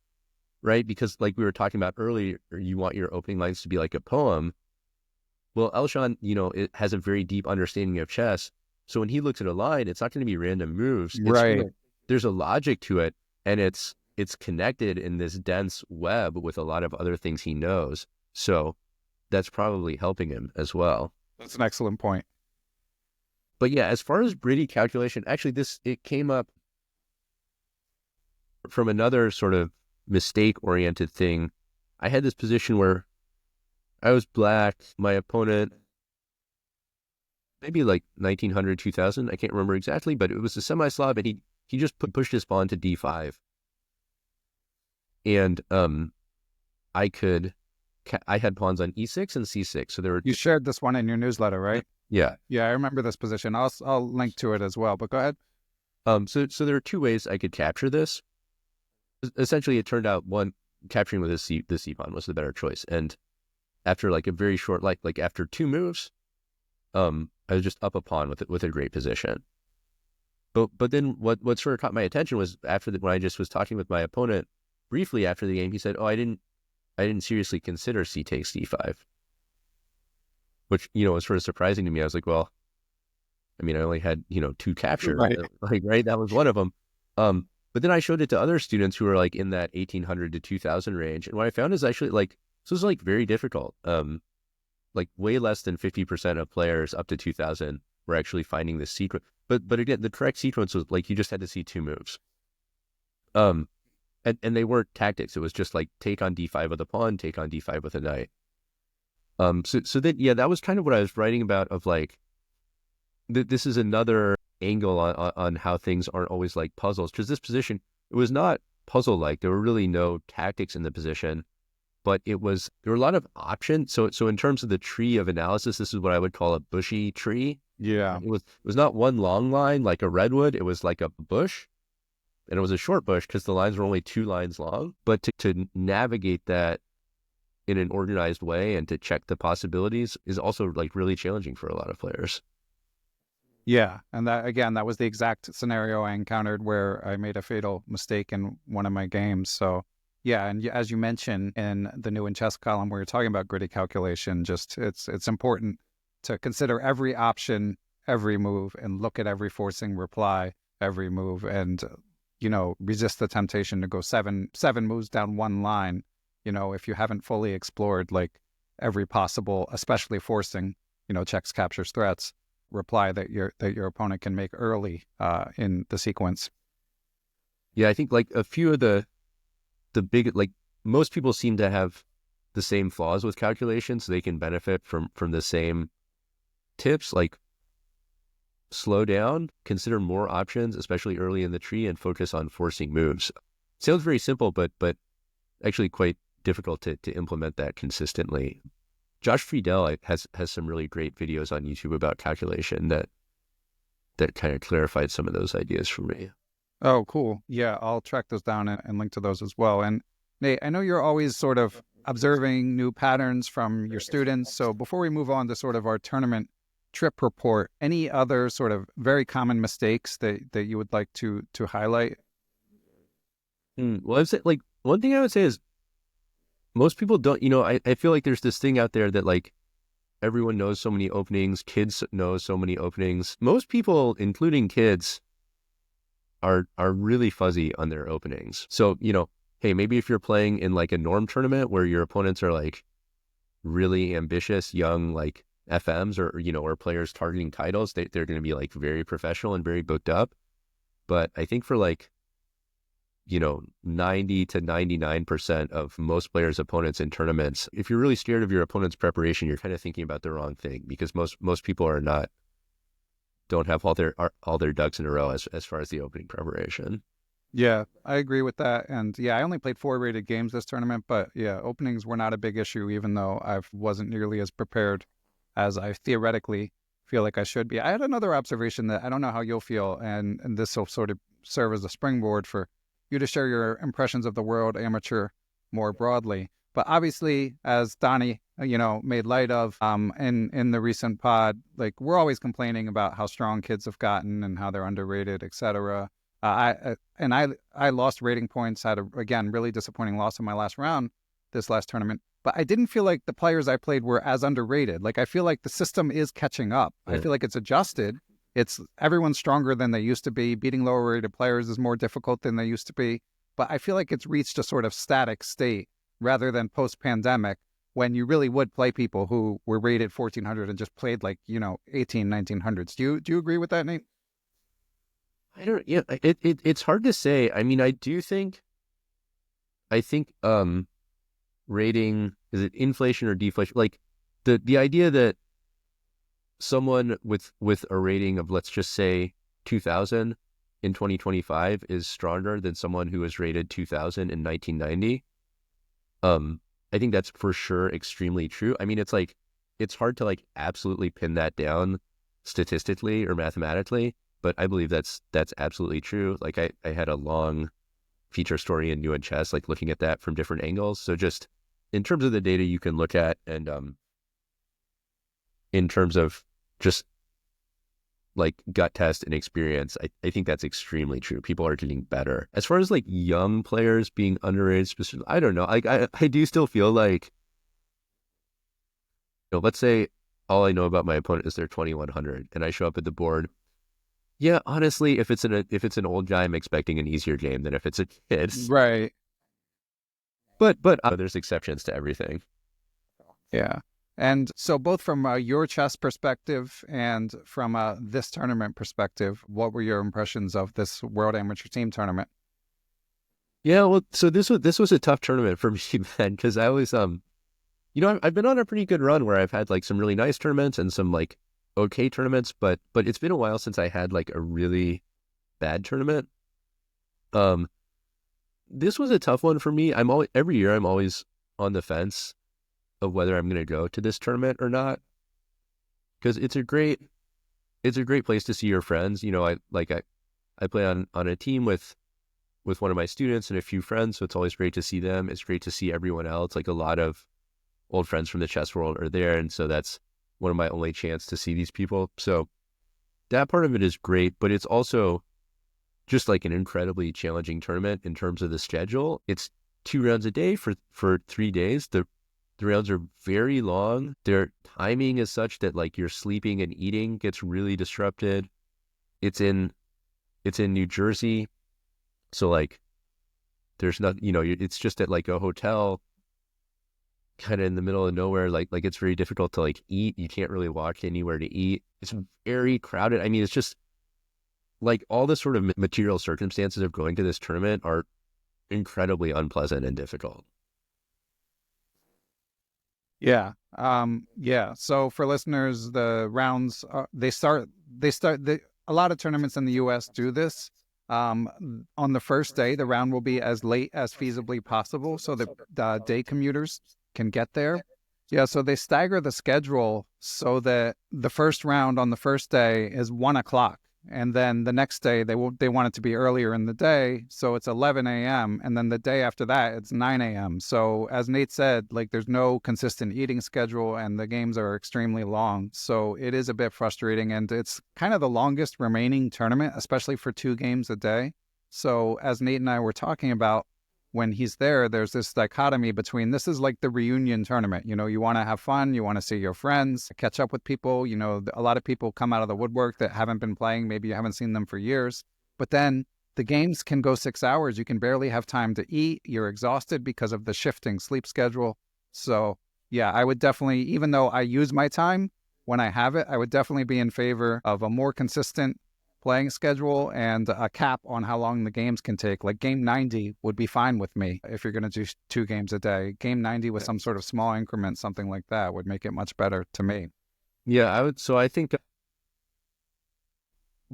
right? Because like we were talking about earlier, you want your opening lines to be like a poem. Well, Elshon, it has a very deep understanding of chess. So when he looks at a line, it's not going to be random moves. Right. There's a logic to it, and it's connected in this dense web with a lot of other things he knows. So that's probably helping him as well. That's an excellent point. But yeah, as far as gritty calculation, actually it came up from another sort of mistake-oriented thing. I had this position where I was black, my opponent, maybe like 1900, 2000, I can't remember exactly, but it was a semi-Slav, and he just pushed his pawn to d5. And I had pawns on e6 and c6. So there were... You shared this one in your newsletter, right? Yeah. Yeah, I remember this position. I'll link to it as well, but go ahead. So there are two ways I could capture this. Essentially, it turned out capturing with the c pawn was the better choice. And after like a very short, like after two moves, I was just up a pawn with a great position. But then what sort of caught my attention was when I just was talking with my opponent briefly after the game, he said, "Oh, I didn't seriously consider c takes d5," which was sort of surprising to me. I was like, well, I mean, I only had two captures, right? That was one of them. But then I showed it to other students who were like in that 1800 to 2000 range, and what I found is actually like this was like very difficult. Like way less than 50% of players up to 2000 were actually finding this sequence. But again, the correct sequence was like you just had to see two moves. And they weren't tactics. It was just like take on d5 with a pawn, take on d5 with a knight. So then, yeah, that was kind of what I was writing about, of like, this is another angle on how things aren't always like puzzles. Because this position, it was not puzzle-like. There were really no tactics in the position, but there were a lot of options. So in terms of the tree of analysis, this is what I would call a bushy tree. Yeah. It was not one long line like a redwood. It was like a bush. And it was a short bush because the lines were only 2 lines long. But to navigate that in an organized way and to check the possibilities is also like really challenging for a lot of players. Yeah. And that was the exact scenario I encountered where I made a fatal mistake in one of my games. So yeah. And as you mentioned in the New in Chess column where you're talking about gritty calculation, just it's important to consider every option, every move, and look at every forcing reply, every move, and resist the temptation to go seven moves down one line, if you haven't fully explored like every possible, especially forcing, checks, captures, threats, reply that your opponent can make early in the sequence. Yeah, I think like a few of the big, like most people seem to have the same flaws with calculation, so they can benefit from the same tips, like slow down, consider more options, especially early in the tree, and focus on forcing moves. Sounds very simple, but actually quite difficult to implement that consistently. Josh Friedel has some really great videos on YouTube about calculation that kind of clarified some of those ideas for me. Oh, cool. Yeah, I'll track those down and link to those as well. And Nate, I know you're always sort of observing new patterns from your students. So before we move on to sort of our tournament trip report, any other sort of very common mistakes that you would like to highlight? Well, I'd say, like, one thing I would say is most people don't, I feel like there's this thing out there that like everyone knows so many openings, kids know so many openings. Most people, including kids, are really fuzzy on their openings. So, hey, maybe if you're playing in like a norm tournament where your opponents are like really ambitious young like FMs or or players targeting titles, they're going to be like very professional and very booked up. But I think for like 90 to 99% of most players' opponents in tournaments, if you're really scared of your opponent's preparation, you're kind of thinking about the wrong thing, because most people don't have all their ducks in a row as far as the opening preparation. Yeah, I agree with that. And yeah, I only played 4 rated games this tournament, but yeah, openings were not a big issue, even though I wasn't nearly as prepared as I theoretically feel like I should be. I had another observation that I don't know how you'll feel, and this will sort of serve as a springboard for you to share your impressions of the world amateur more broadly. But obviously, as Donnie, made light of in the recent pod, like we're always complaining about how strong kids have gotten and how they're underrated, etc. I lost rating points. Had again really disappointing loss in my last round this last tournament. But I didn't feel like the players I played were as underrated. Like I feel like the system is catching up. Yeah. I feel like it's adjusted. It's everyone's stronger than they used to be. Beating lower rated players is more difficult than they used to be. But I feel like it's reached a sort of static state rather than post-pandemic, when you really would play people who were rated 1400 and just played like 18 1900s. Do you agree with that, Nate? I don't. Yeah, it's hard to say. I mean, I think rating, is it inflation or deflation? Like the idea that someone with a rating of, let's just say, 2000 in 2025 is stronger than someone who was rated 2000 in 1990. I think that's for sure extremely true. I mean, it's hard to like absolutely pin that down statistically or mathematically, but I believe that's absolutely true. Like I had a long feature story in New in Chess, like looking at that from different angles. So just in terms of the data you can look at, and in terms of just like gut test and experience, I think that's extremely true. People are getting better. As far as like young players being underrated specifically, I don't know. Like I do still feel like, let's say all I know about my opponent is they're 2100 and I show up at the board. Yeah, honestly, if it's an old guy, I'm expecting an easier game than if it's a kid. Right. But there's exceptions to everything. Yeah. And so both from your chess perspective and from this tournament perspective, what were your impressions of this World Amateur Team Tournament? Yeah, well, so this was a tough tournament for me, man, because I was I've been on a pretty good run where I've had like some really nice tournaments and some like okay tournaments, but it's been a while since I had like a really bad tournament. This was a tough one for me. Every year I'm always on the fence of whether I'm going to go to this tournament or not, because it's a great place to see your friends. I play on a team with one of my students and a few friends, so it's always great to see them. It's great to see everyone else. Like a lot of old friends from the chess world are there, and so that's one of my only chance to see these people. So that part of it is great, but it's also just like an incredibly challenging tournament in terms of the schedule. It's 2 rounds a day for 3 days. The rounds are very long. Their timing is such that like your sleeping and eating gets really disrupted. It's in New Jersey, so like there's not, it's just at like a hotel kind of in the middle of nowhere. Like it's very difficult to like eat. You can't really walk anywhere to eat. It's very crowded. I mean, it's just like all the sort of material circumstances of going to this tournament are incredibly unpleasant and difficult. Yeah. So for listeners, the rounds, a lot of tournaments in the US do this. On the first day, the round will be as late as feasibly possible so that day commuters can get there. Yeah, so they stagger the schedule so that the first round on the first day is 1 o'clock. And then the next day, they want it to be earlier in the day, so it's 11 a.m. And then the day after that, it's 9 a.m. So as Nate said, like there's no consistent eating schedule, and the games are extremely long. So it is a bit frustrating, and it's kind of the longest remaining tournament, especially for 2 games a day. So as Nate and I were talking about, when he's there, there's this dichotomy between this is like the reunion tournament. You want to have fun, you want to see your friends, catch up with people. A lot of people come out of the woodwork that haven't been playing. Maybe you haven't seen them for years. But then the games can go 6 hours. You can barely have time to eat. You're exhausted because of the shifting sleep schedule. So yeah, I would definitely, even though I use my time when I have it, I would definitely be in favor of a more consistent playing schedule and a cap on how long the games can take. Like game 90 would be fine with me if you're going to do 2 games a day. Game 90 with some sort of small increment, something like that would make it much better to me. Yeah, I would. So I think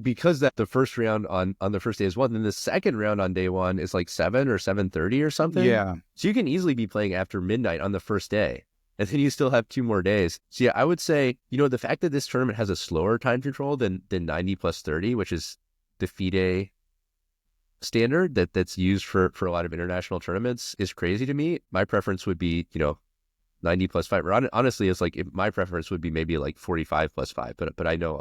because that the first round on the first day is 1, then the second round on day 1 is like 7 or 7:30 or something. Yeah. So you can easily be playing after midnight on the first day. And then you still have 2 more days. So yeah, I would say, the fact that this tournament has a slower time control than 90 plus 30, which is the FIDE standard that's used for a lot of international tournaments, is crazy to me. My preference would be, 90 plus 5. Or honestly, it's like my preference would be maybe like 45 plus 5. But I know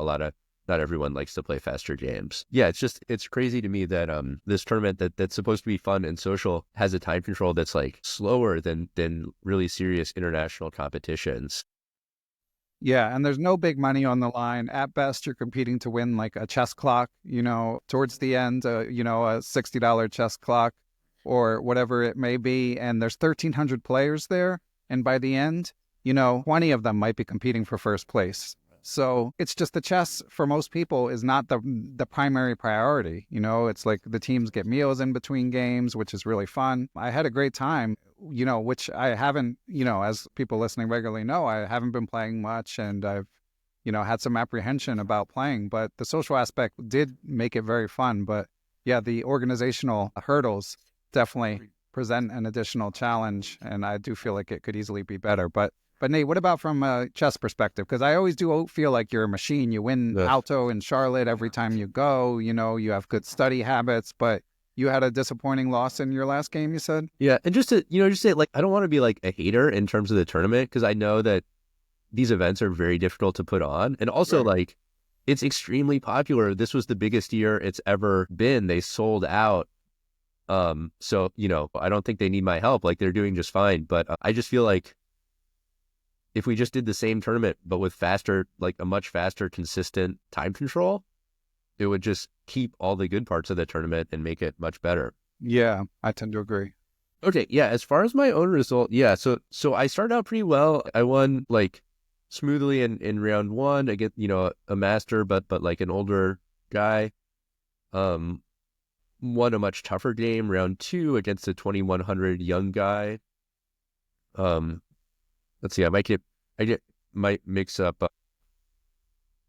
not everyone likes to play faster games. Yeah, it's crazy to me that this tournament that's supposed to be fun and social has a time control that's like slower than really serious international competitions. Yeah, and there's no big money on the line. At best, you're competing to win like a chess clock, towards the end, a $60 chess clock or whatever it may be. And there's 1,300 players there. And by the end, 20 of them might be competing for first place. So it's just the chess for most people is not the primary priority. It's like the teams get meals in between games, which is really fun. I had a great time, which I haven't, as people listening regularly know, I haven't been playing much and I've, had some apprehension about playing, but the social aspect did make it very fun. But yeah, the organizational hurdles definitely present an additional challenge. And I do feel like it could easily be better. But Nate, what about from a chess perspective? Because I always do feel like you're a machine. You win Alto in Charlotte every time you go. You have good study habits, but you had a disappointing loss in your last game, you said? Yeah, and just to just say, like, I don't want to be like a hater in terms of the tournament, because I know that these events are very difficult to put on, and also like it's extremely popular. This was the biggest year it's ever been. They sold out. So I don't think they need my help. Like, they're doing just fine. But I just feel like if we just did the same tournament, but with a much faster, consistent time control, it would just keep all the good parts of the tournament and make it much better. Yeah, I tend to agree. Okay, yeah, as far as my own result, yeah, so I started out pretty well. I won like smoothly in round 1 against, a master, but like an older guy. Won a much tougher game, round 2, against a 2100 young guy. Let's see, I might mix up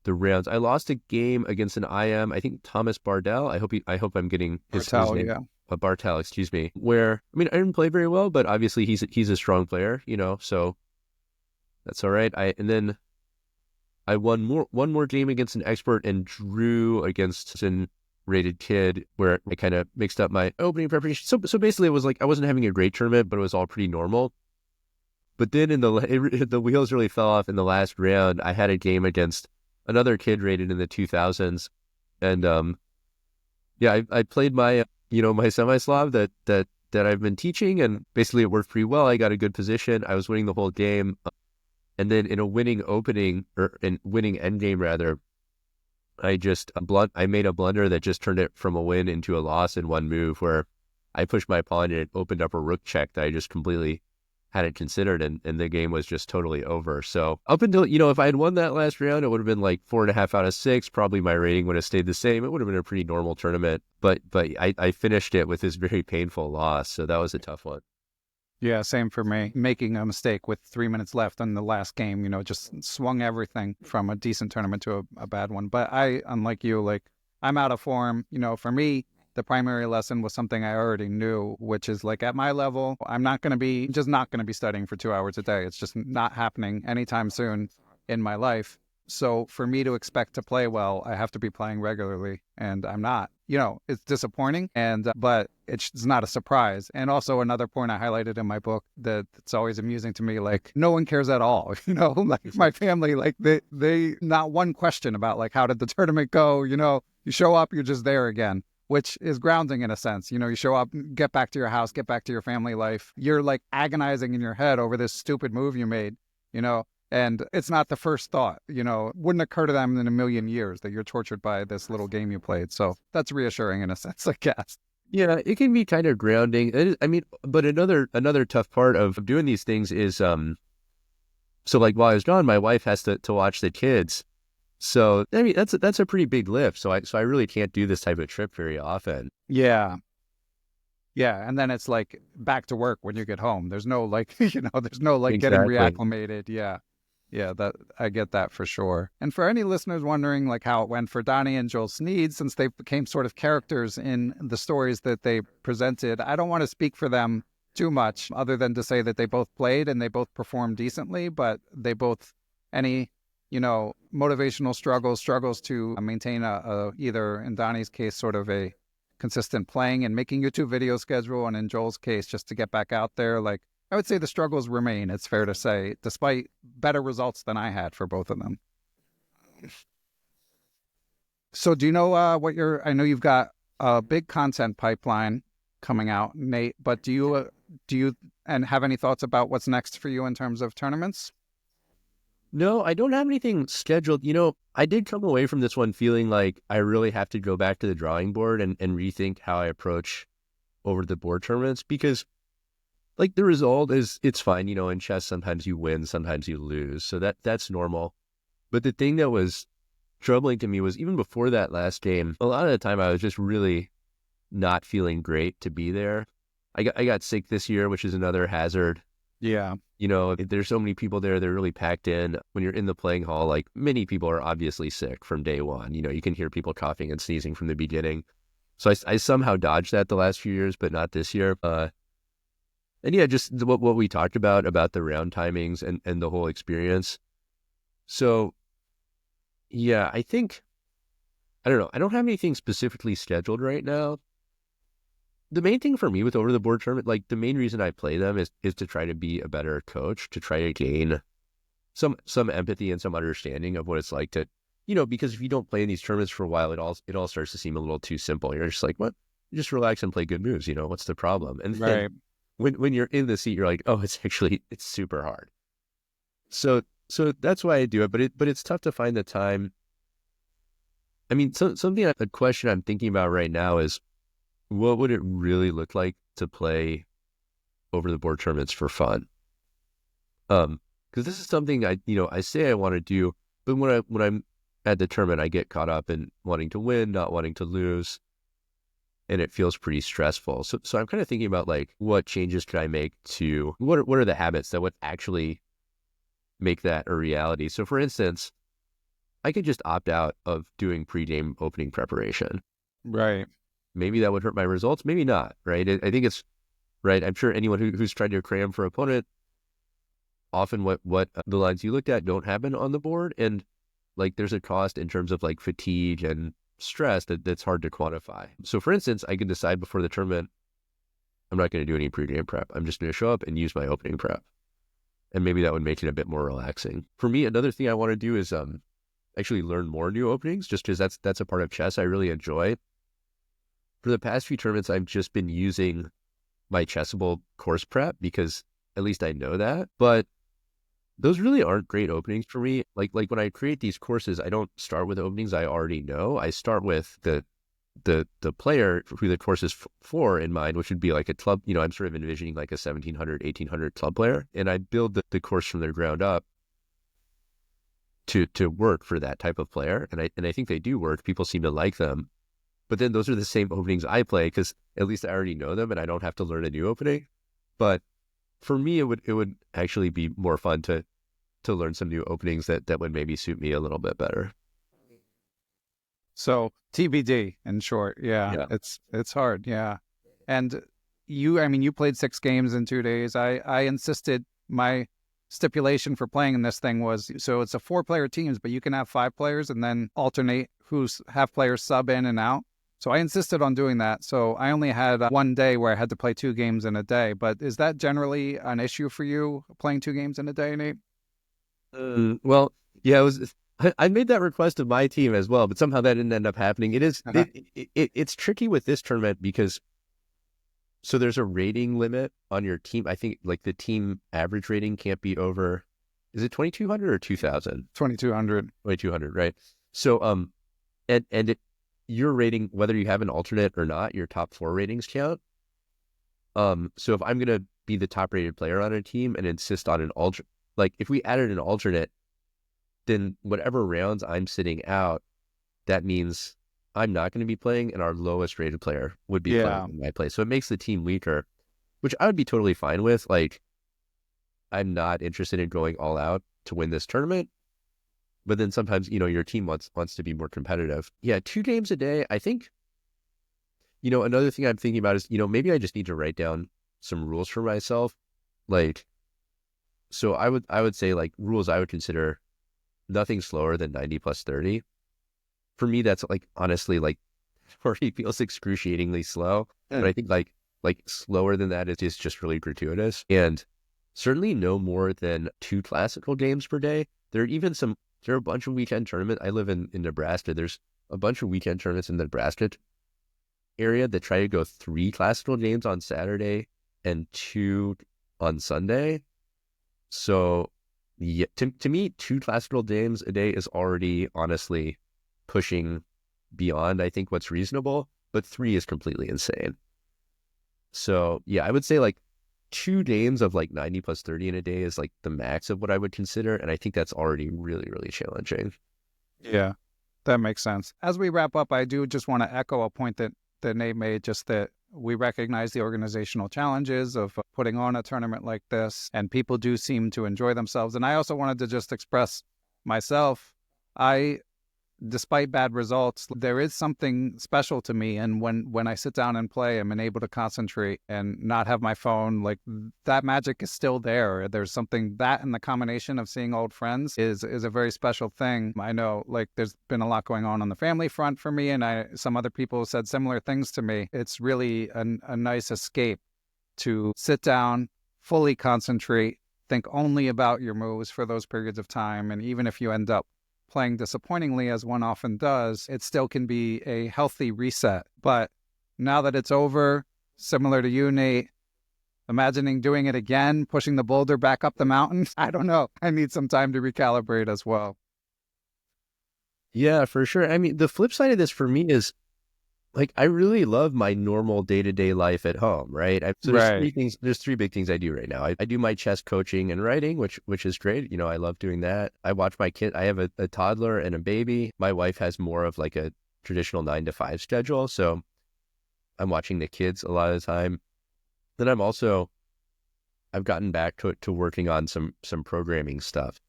the rounds. I lost a game against an IM, I think Thomas Bardell. I hope I'm getting his name. Yeah. Bartel, excuse me. Where, I mean, I didn't play very well, but obviously he's a strong player, so that's all right. And then I won one more game against an expert and drew against an rated kid, where I kind of mixed up my opening preparation. So basically it was like I wasn't having a great tournament, but it was all pretty normal. But then the wheels really fell off in the last round. I had a game against another kid rated in the 2000s, and I played my my semi-Slav that I've been teaching, and basically it worked pretty well. I got a good position. I was winning the whole game, and then in a winning opening, or in winning end game rather, I made a blunder that just turned it from a win into a loss in one move, where I pushed my pawn and it opened up a rook check that I just completely hadn't considered, and the game was just totally over. So up until, if I had won that last round, it would have been like 4.5 out of 6. Probably my rating would have stayed the same. It would have been a pretty normal tournament, but I finished it with this very painful loss. So that was a tough one. Yeah, same for me. Making a mistake with 3 minutes left in the last game, just swung everything from a decent tournament to a bad one. But I, unlike you, like, I'm out of form. For me, the primary lesson was something I already knew, which is like, at my level, I'm not going to be studying for 2 hours a day. It's just not happening anytime soon in my life. So for me to expect to play well, I have to be playing regularly, and I'm not. It's disappointing, but it's not a surprise. And also another point I highlighted in my book that it's always amusing to me, like, no one cares at all. Like my family, like they not one question about like, how did the tournament go? You show up, you're just there again, which is grounding in a sense. You show up, get back to your house, get back to your family life. You're like agonizing in your head over this stupid move you made, And it's not the first thought, wouldn't occur to them in a million years that you're tortured by this little game you played. So that's reassuring in a sense, I guess. Yeah, it can be kind of grounding. But another tough part of doing these things is, so like while I was gone, my wife has to watch the kids. So I mean, that's a pretty big lift. So I really can't do this type of trip very often. Yeah. Yeah. And then it's like back to work when you get home. There's no like, there's no like getting Exactly. reacclimated. Yeah. Yeah, that I get that for sure. And for any listeners wondering like how it went for Donnie and Joel Sneed, since they became sort of characters in the stories that they presented, I don't want to speak for them too much other than to say that they both played and they both performed decently, but they both, any, motivational struggles to maintain a either in Donnie's case, sort of a consistent playing and making YouTube video schedule. And in Joel's case, just to get back out there, like, I would say the struggles remain, it's fair to say, despite better results than I had for both of them. So do you know I know you've got a big content pipeline coming out, Nate, but do you and have any thoughts about what's next for you in terms of tournaments? No, I don't have anything scheduled. I did come away from this one feeling like I really have to go back to the drawing board and rethink how I approach over the board tournaments, because like the result is, it's fine. In chess, sometimes you win, sometimes you lose. So that's normal. But the thing that was troubling to me was even before that last game, a lot of the time I was just really not feeling great to be there. I got sick this year, which is another hazard. Yeah. There's so many people there. They're really packed in. When you're in the playing hall, like many people are obviously sick from day one. You can hear people coughing and sneezing from the beginning. So I somehow dodged that the last few years, but not this year. And yeah, just what we talked about the round timings and the whole experience. So yeah, I don't know. I don't have anything specifically scheduled right now. The main thing for me with over the board tournament, like the main reason I play them is to try to be a better coach, to try to gain some empathy and some understanding of what it's like to, because if you don't play in these tournaments for a while, it all starts to seem a little too simple. You're just like, what? Just relax and play good moves. What's the problem? And then, Right. when you're in the seat, you're like, oh, it's super hard. So that's why I do it, but it's tough to find the time. I mean, a question I'm thinking about right now is, what would it really look like to play over the board tournaments for fun? Because this is something I say I want to do, but when I'm at the tournament, I get caught up in wanting to win, not wanting to lose, and it feels pretty stressful. So I'm kind of thinking about like, what changes could I make to what are the habits that would actually make that a reality? So for instance, I could just opt out of doing pre-game opening preparation. Right. Maybe that would hurt my results. Maybe not. Right. I think it's right. I'm sure anyone who's tried to cram for opponent, often what the lines you looked at don't happen on the board. And like, there's a cost in terms of like fatigue and stress that's hard to quantify. So for instance, I can decide before the tournament, I'm not going to do any pre-game prep. I'm just going to show up and use my opening prep. And maybe that would make it a bit more relaxing. For me, another thing I want to do is actually learn more new openings, just because that's a part of chess I really enjoy. For the past few tournaments, I've just been using my Chessable course prep because at least I know that. But those really aren't great openings for me. Like when I create these courses, I don't start with openings I already know. I start with the player who the course is for in mind, which would be like a club. I'm sort of envisioning like a 1700, 1800 club player, and I build the course from the ground up to work for that type of player. And I think they do work. People seem to like them. But then those are the same openings I play because at least I already know them and I don't have to learn a new opening. But for me, it would actually be more fun to learn some new openings that would maybe suit me a little bit better. So TBD in short. Yeah. It's hard. Yeah. And you played 6 games in 2 days. I insisted my stipulation for playing in this thing was, so it's a 4-player teams, but you can have 5 players and then alternate who's have players sub in and out. So I insisted on doing that. So I only had 1 day where I had to play 2 games in a day. But is that generally an issue for you, playing 2 games in a day, Nate? Well, yeah, I made that request of my team as well, but somehow that didn't end up happening. It's tricky with this tournament because so there's a rating limit on your team. I think like the team average rating can't be over, is it 2200 or 2000? 2200. 2200, right? So your rating, whether you have an alternate or not, your top 4 ratings count. So if I'm gonna be the top rated player on a team and insist on an alternate, like if we added an alternate, then whatever rounds I'm sitting out, that means I'm not going to be playing, and our lowest rated player would be playing in my place. So it makes the team weaker, which I would be totally fine with. Like, I'm not interested in going all out to win this tournament. But then sometimes, your team wants to be more competitive. Yeah, 2 games a day. I think, another thing I'm thinking about is, maybe I just need to write down some rules for myself. Like, so I would say, like, rules I would consider nothing slower than 90 plus 30. For me, that's like, honestly, like, already feels excruciatingly slow. But I think like slower than that is just really gratuitous. And certainly no more than 2 classical games per day. There are a bunch of weekend tournaments. I live in Nebraska. There's a bunch of weekend tournaments in the Nebraska area that try to go 3 classical games on Saturday and 2 on Sunday. So yeah, to me, 2 classical games a day is already honestly pushing beyond, I think, what's reasonable, but 3 is completely insane. So yeah, I would say like 2 games of like 90 plus 30 in a day is like the max of what I would consider. And I think that's already really, really challenging. Yeah, that makes sense. As we wrap up, I do just want to echo a point that Nate made, just that we recognize the organizational challenges of putting on a tournament like this, and people do seem to enjoy themselves. And I also wanted to just express myself, despite bad results, there is something special to me. And when I sit down and play, I'm able to concentrate and not have my phone. Like, that magic is still there. There's something that, and the combination of seeing old friends is a very special thing. I know, like, there's been a lot going on the family front for me, and some other people said similar things to me. It's really a nice escape to sit down, fully concentrate, think only about your moves for those periods of time. And even if you end up playing disappointingly, as one often does, it still can be a healthy reset. But now that it's over, similar to you, Nate, imagining doing it again, pushing the boulder back up the mountain, I don't know. I need some time to recalibrate as well. Yeah, for sure. I mean, the flip side of this for me is, like, I really love my normal day-to-day life at home, right? So there's 3 things. There's 3 big things I do right now. I do my chess coaching and writing, which is great. I love doing that. I watch my kid. I have a toddler and a baby. My wife has more of like a traditional 9 to 5 schedule, so I'm watching the kids a lot of the time. Then I've gotten back to working on some programming stuff.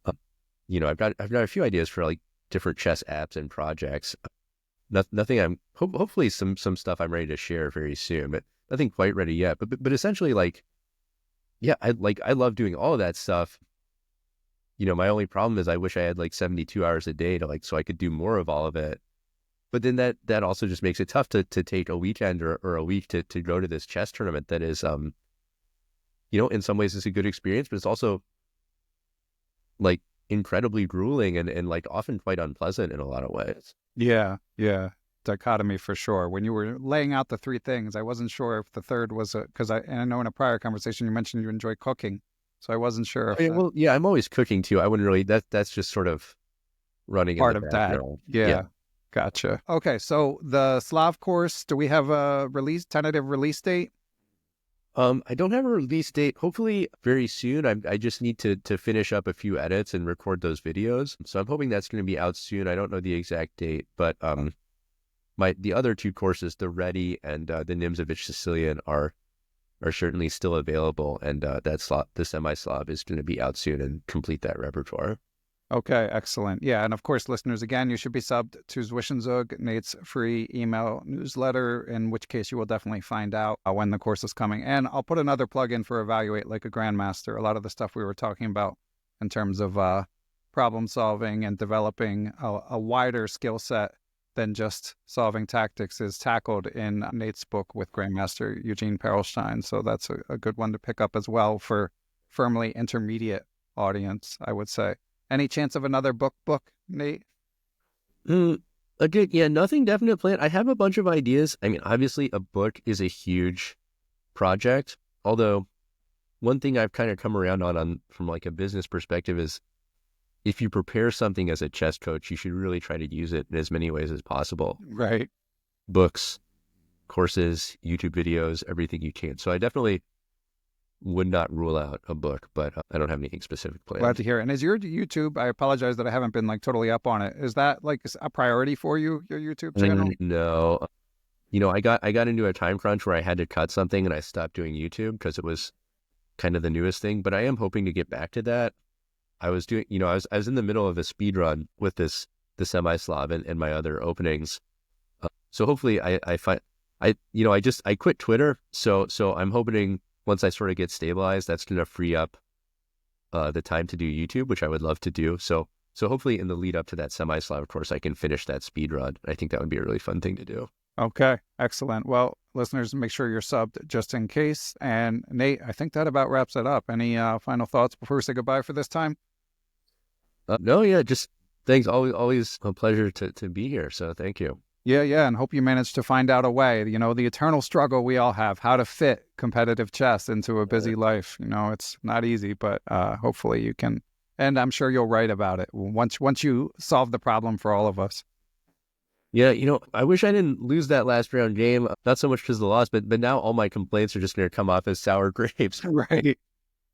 I've got a few ideas for like different chess apps and projects. Nothing. Hopefully some stuff I'm ready to share very soon, but nothing quite ready yet. But essentially, like, yeah, I love doing all of that stuff. My only problem is I wish I had like 72 hours a day so I could do more of all of it. But then that also just makes it tough to take a weekend or a week to go to this chess tournament that is, in some ways it's a good experience, but it's also like incredibly grueling and like often quite unpleasant in a lot of ways. Yeah. Dichotomy for sure. When you were laying out the 3 things, I wasn't sure if the third was because I know in a prior conversation you mentioned you enjoy cooking, so I wasn't sure if well, yeah, I'm always cooking too. I wouldn't really. That's just sort of running part in the of background. that. Yeah. Gotcha. Okay, so the Slav course, do we have a tentative release date? I don't have a release date. Hopefully very soon. I just need to finish up a few edits and record those videos. So I'm hoping that's going to be out soon. I don't know the exact date, but the other 2 courses, the Ready and the Nimzovich Sicilian, are certainly still available, and the semi-Slav is going to be out soon and complete that repertoire. Okay, excellent. Yeah, and of course, listeners, again, you should be subbed to Zwischenzug, Nate's free email newsletter, in which case you will definitely find out when the course is coming. And I'll put another plug in for Evaluate Like a Grandmaster. A lot of the stuff we were talking about in terms of problem solving and developing a wider skill set than just solving tactics is tackled in Nate's book with Grandmaster Eugene Perelstein. So that's a good one to pick up as well for firmly intermediate audience, I would say. Any chance of another book, Nate? Again, yeah, nothing definite planned. I have a bunch of ideas. I mean, obviously a book is a huge project, although one thing I've kind of come around on from like a business perspective is if you prepare something as a chess coach, you should really try to use it in as many ways as possible. Right. Books, courses, YouTube videos, everything you can. So I definitely would not rule out a book, but I don't have anything specific planned. Glad to hear it. And is your YouTube, I apologize that I haven't been like totally up on it. Is that like a priority for you, your YouTube channel? No. I got into a time crunch where I had to cut something and I stopped doing YouTube because it was kind of the newest thing, but I am hoping to get back to that. I was doing, I was in the middle of a speed run with the semi-Slav and my other openings. So hopefully I quit Twitter. So I'm hoping once I sort of get stabilized, that's going to free up the time to do YouTube, which I would love to do. So hopefully in the lead up to that semi-Slav course, I can finish that speed run. I think that would be a really fun thing to do. Okay, excellent. Well, listeners, make sure you're subbed just in case. And Nate, I think that about wraps it up. Any final thoughts before we say goodbye for this time? No, yeah, just thanks. Always a pleasure to be here. So thank you. Yeah, and hope you managed to find out a way, the eternal struggle we all have, how to fit competitive chess into a busy life. It's not easy, but hopefully you can, and I'm sure you'll write about it once you solve the problem for all of us. Yeah, I wish I didn't lose that last round game, not so much because of the loss, but now all my complaints are just going to come off as sour grapes. Right.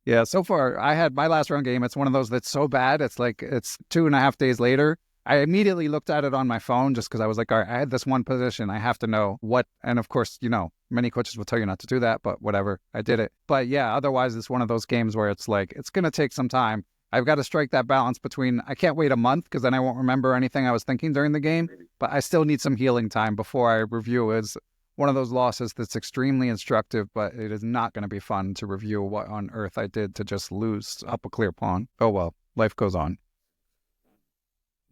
Yeah, so far I had my last round game. It's one of those that's so bad. It's like it's 2.5 days later. I immediately looked at it on my phone just because I was like, all right, I had this one position. I have to know what. And of course, many coaches will tell you not to do that, but whatever. I did it. But yeah, otherwise, it's one of those games where it's like, it's going to take some time. I've got to strike that balance between I can't wait a month because then I won't remember anything I was thinking during the game. But I still need some healing time before I review. It's one of those losses that's extremely instructive, but it is not going to be fun to review what on earth I did to just lose up a clear pawn. Oh, well, life goes on.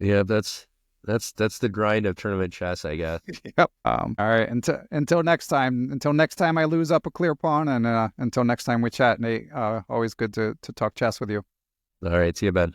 Yeah, that's the grind of tournament chess, I guess. Yep. All right. Until next time. Until next time, I lose up a clear pawn, and until next time we chat, Nate. Always good to talk chess with you. All right. See you, Ben.